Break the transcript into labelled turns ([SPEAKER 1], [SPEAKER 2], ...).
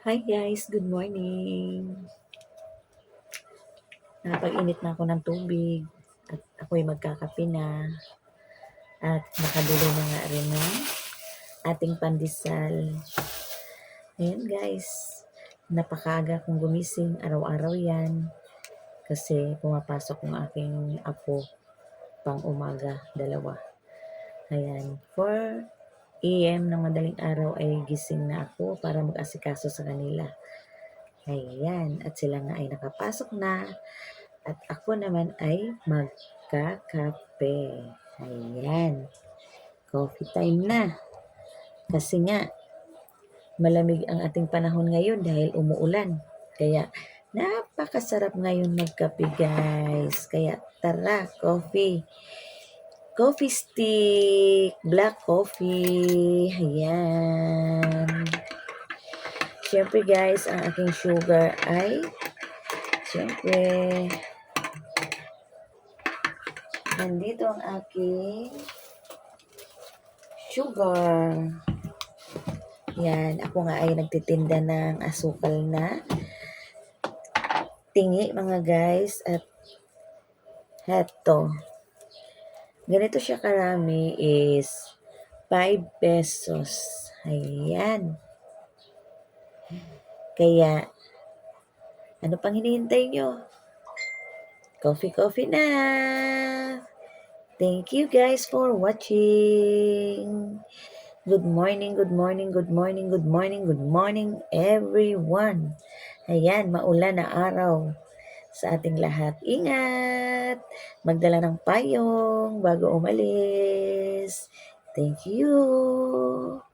[SPEAKER 1] Hi guys, good morning. Nakapag-init na ako ng tubig at ako'y magkakape na at nakabili na nga rin ng ating pandesal. Ayan guys, napakaga kong gumising, araw-araw yan kasi pumapasok ng aking apo pang umaga, dalawa. Ayan, 4 AM ng madaling araw ay gising na ako para mag-asikaso sa kanila. Ayan, at sila nga ay nakapasok na. At ako naman ay magkakape. Ayan. Coffee time na. Kasi nga, malamig ang ating panahon ngayon dahil umuulan. Kaya, napakasarap ngayon magkape guys. Kaya, tara, coffee. Coffee stick, black coffee. Ayan. Siyempre guys, ang aking sugar ay, siyempre, nandito ang aking sugar. Yan, ako nga ay nagtitinda ng asukal na tingi mga guys. At heto, ganito siya karami is 5 pesos. Ayan. Kaya, ano pang hinihintay nyo? Coffee na! Thank you guys for watching. Good morning, good morning, good morning, good morning, good morning everyone. Ayan, maulan na araw sa ating lahat. Ingat! Magdala ng payong bago umalis. Thank you!